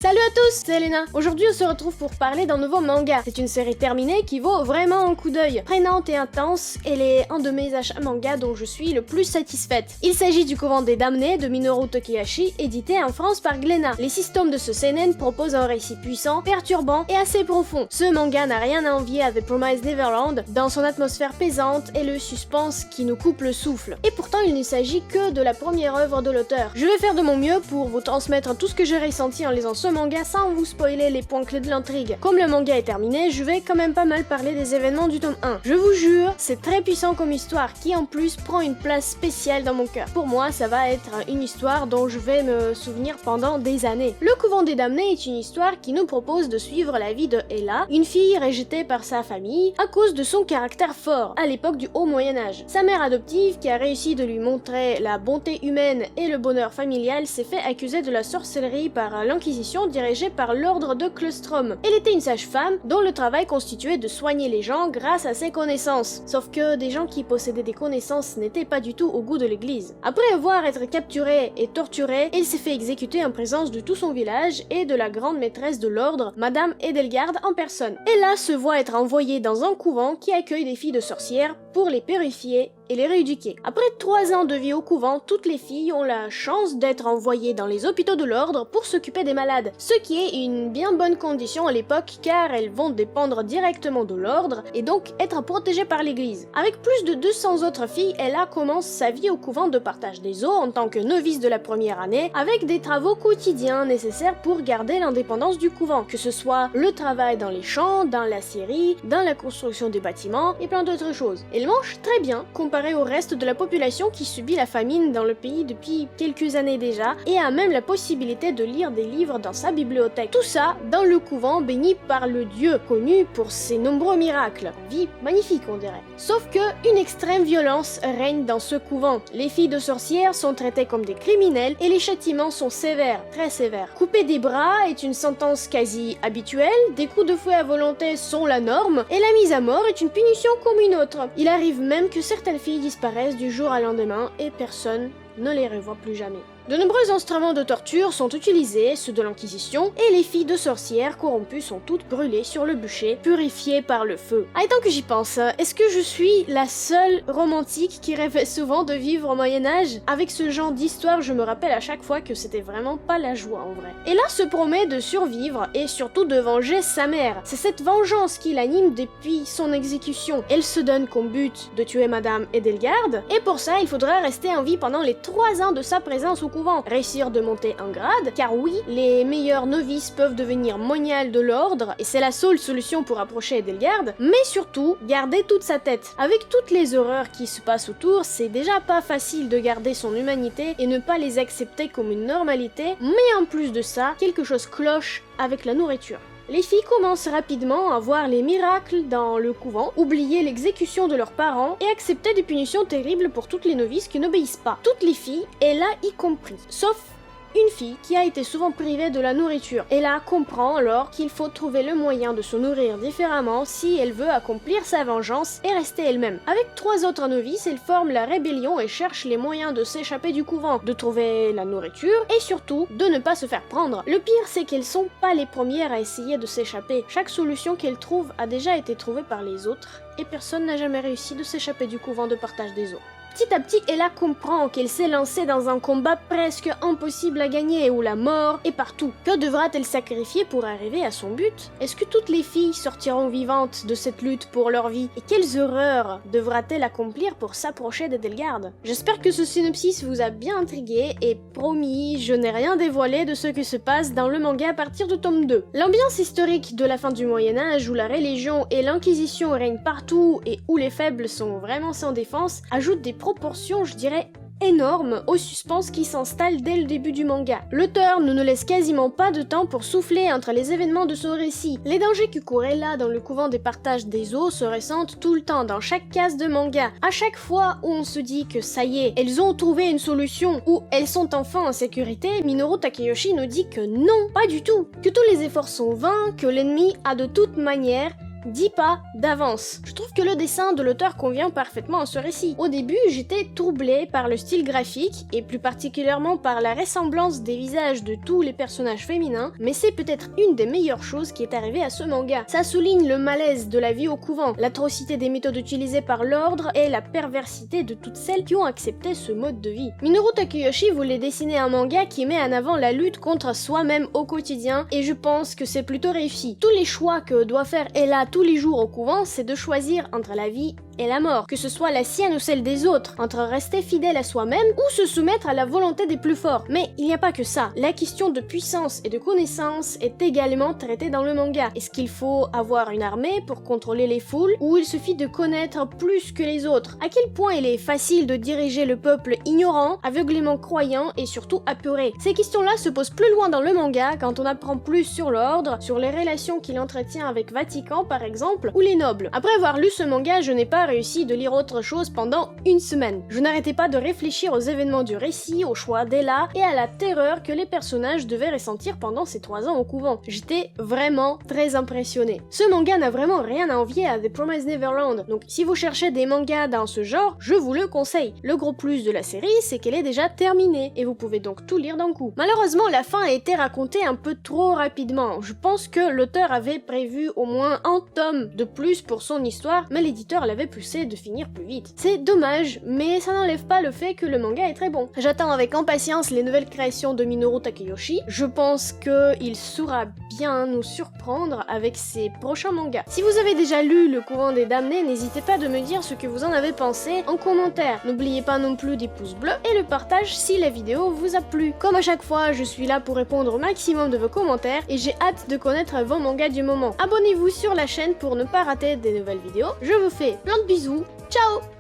Salut à tous, c'est Elena. Aujourd'hui on se retrouve pour parler d'un nouveau manga. C'est une série terminée qui vaut vraiment un coup d'œil. Prenante et intense, elle est un de mes achats manga dont je suis le plus satisfaite. Il s'agit du Couvent des Damnés de Minoru Tokihashi, édité en France par Glénat. Les 6 tomes de ce seinen proposent un récit puissant, perturbant et assez profond. Ce manga n'a rien à envier à The Promised Neverland, dans son atmosphère pesante et le suspense qui nous coupe le souffle. Et pourtant il ne s'agit que de la première œuvre de l'auteur. Je vais faire de mon mieux pour vous transmettre tout ce que j'ai ressenti en lisant ce manga sans vous spoiler les points clés de l'intrigue. Comme le manga est terminé, je vais quand même pas mal parler des événements du tome 1. Je vous jure, c'est très puissant comme histoire qui en plus prend une place spéciale dans mon cœur. Pour moi, ça va être une histoire dont je vais me souvenir pendant des années. Le Couvent des Damnés est une histoire qui nous propose de suivre la vie de Ella, une fille rejetée par sa famille à cause de son caractère fort à l'époque du Haut Moyen-Âge. Sa mère adoptive, qui a réussi de lui montrer la bonté humaine et le bonheur familial, s'est fait accuser de la sorcellerie par l'Inquisition dirigée par l'ordre de Claustrum. Elle était une sage-femme dont le travail constituait de soigner les gens grâce à ses connaissances. Sauf que des gens qui possédaient des connaissances n'étaient pas du tout au goût de l'église. Après avoir été capturée et torturée, elle s'est fait exécuter en présence de tout son village et de la grande maîtresse de l'ordre, Madame Edelgard en personne. Ella se voit être envoyée dans un couvent qui accueille des filles de sorcières pour les purifier et les rééduquer. Après 3 ans de vie au couvent, toutes les filles ont la chance d'être envoyées dans les hôpitaux de l'ordre pour s'occuper des malades, ce qui est une bien bonne condition à l'époque car elles vont dépendre directement de l'ordre et donc être protégées par l'église. Avec plus de 200 autres filles, Ella commence sa vie au couvent de partage des eaux en tant que novice de la première année avec des travaux quotidiens nécessaires pour garder l'indépendance du couvent, que ce soit le travail dans les champs, dans la scierie, dans la construction des bâtiments et plein d'autres choses. Elle mange très bien comparé au reste de la population qui subit la famine dans le pays depuis quelques années déjà et a même la possibilité de lire des livres dans sa bibliothèque. Tout ça dans le couvent béni par le dieu connu pour ses nombreux miracles. Vie magnifique on dirait. Sauf que une extrême violence règne dans ce couvent. Les filles de sorcières sont traitées comme des criminels et les châtiments sont sévères, très sévères. Couper des bras est une sentence quasi habituelle, des coups de fouet à volonté sont la norme et la mise à mort est une punition comme une autre. Il arrive même que certaines filles disparaissent du jour au lendemain et personne ne les revoit plus jamais. De nombreux instruments de torture sont utilisés, ceux de l'Inquisition, et les filles de sorcières corrompues sont toutes brûlées sur le bûcher, purifiées par le feu. Ah, et tant que j'y pense, est-ce que je suis la seule romantique qui rêvait souvent de vivre au Moyen-Âge? Avec ce genre d'histoire, je me rappelle à chaque fois que c'était vraiment pas la joie en vrai. Et là se promet de survivre et surtout de venger sa mère. C'est cette vengeance qui l'anime depuis son exécution. Elle se donne comme but de tuer Madame Edelgard, et pour ça il faudra rester en vie pendant les 3 ans de sa présence au couvent. Réussir de monter un grade, car oui, les meilleurs novices peuvent devenir moniales de l'ordre, et c'est la seule solution pour approcher Edelgard, mais surtout, garder toute sa tête. Avec toutes les horreurs qui se passent autour, c'est déjà pas facile de garder son humanité et ne pas les accepter comme une normalité, mais en plus de ça, quelque chose cloche avec la nourriture. Les filles commencent rapidement à voir les miracles dans le couvent, oublier l'exécution de leurs parents et accepter des punitions terribles pour toutes les novices qui n'obéissent pas. Toutes les filles, Ella y compris, sauf une fille qui a été souvent privée de la nourriture. Ella comprend alors qu'il faut trouver le moyen de se nourrir différemment si elle veut accomplir sa vengeance et rester elle-même. Avec 3 autres novices, elle forme la rébellion et cherche les moyens de s'échapper du couvent, de trouver la nourriture et surtout de ne pas se faire prendre. Le pire, c'est qu'elles sont pas les premières à essayer de s'échapper. Chaque solution qu'elles trouvent a déjà été trouvée par les autres et personne n'a jamais réussi de s'échapper du couvent de partage des eaux. Petit à petit, Ella comprend qu'elle s'est lancée dans un combat presque impossible à gagner où la mort est partout. Que devra-t-elle sacrifier pour arriver à son but? Est-ce que toutes les filles sortiront vivantes de cette lutte pour leur vie? Et quelles horreurs devra-t-elle accomplir pour s'approcher d'Edelgard? J'espère que ce synopsis vous a bien intrigué et promis, je n'ai rien dévoilé de ce qui se passe dans le manga à partir du tome 2. L'ambiance historique de la fin du Moyen-Âge où la religion et l'Inquisition règnent partout et où les faibles sont vraiment sans défense ajoute des proportions, je dirais, énorme au suspense qui s'installe dès le début du manga. L'auteur ne nous laisse quasiment pas de temps pour souffler entre les événements de son récit. Les dangers que court Ella dans le couvent des partages des eaux se ressentent tout le temps dans chaque case de manga. À chaque fois où on se dit que ça y est, elles ont trouvé une solution, ou elles sont enfin en sécurité, Minoru Tokihashi nous dit que non, pas du tout, que tous les efforts sont vains, que l'ennemi a de toute manière 10 pas d'avance. Je trouve que le dessin de l'auteur convient parfaitement à ce récit. Au début, j'étais troublée par le style graphique, et plus particulièrement par la ressemblance des visages de tous les personnages féminins, mais c'est peut-être une des meilleures choses qui est arrivée à ce manga. Ça souligne le malaise de la vie au couvent, l'atrocité des méthodes utilisées par l'ordre et la perversité de toutes celles qui ont accepté ce mode de vie. Minoru Takeyoshi voulait dessiner un manga qui met en avant la lutte contre soi-même au quotidien, et je pense que c'est plutôt réussi. Tous les choix que doit faire Ella tous les jours au couvent, c'est de choisir entre la vie et la mort, que ce soit la sienne ou celle des autres, entre rester fidèle à soi-même ou se soumettre à la volonté des plus forts. Mais il n'y a pas que ça. La question de puissance et de connaissance est également traitée dans le manga. Est-ce qu'il faut avoir une armée pour contrôler les foules, ou il suffit de connaître plus que les autres? À quel point il est facile de diriger le peuple ignorant, aveuglément croyant et surtout apeuré? Ces questions-là se posent plus loin dans le manga quand on apprend plus sur l'ordre, sur les relations qu'il entretient avec Vatican par exemple, ou les nobles. Après avoir lu ce manga, je n'ai pas réussi de lire autre chose pendant une semaine. Je n'arrêtais pas de réfléchir aux événements du récit, au choix d'Ella et à la terreur que les personnages devaient ressentir pendant ces 3 ans au couvent. J'étais vraiment très impressionnée. Ce manga n'a vraiment rien à envier à The Promised Neverland, donc si vous cherchez des mangas dans ce genre, je vous le conseille. Le gros plus de la série, c'est qu'elle est déjà terminée, et vous pouvez donc tout lire d'un coup. Malheureusement, la fin a été racontée un peu trop rapidement. Je pense que l'auteur avait prévu au moins un tome de plus pour son histoire, mais l'éditeur l'avait poussé de finir plus vite. C'est dommage, mais ça n'enlève pas le fait que le manga est très bon. J'attends avec impatience les nouvelles créations de Minoru Takeyoshi. Je pense qu'il saura bien nous surprendre avec ses prochains mangas. Si vous avez déjà lu Le Couvent des Damnés, n'hésitez pas de me dire ce que vous en avez pensé en commentaire. N'oubliez pas non plus des pouces bleus et le partage si la vidéo vous a plu. Comme à chaque fois, je suis là pour répondre au maximum de vos commentaires et j'ai hâte de connaître vos mangas du moment. Abonnez-vous sur la chaîne pour ne pas rater des nouvelles vidéos. Je vous fais plein de bisous. Ciao!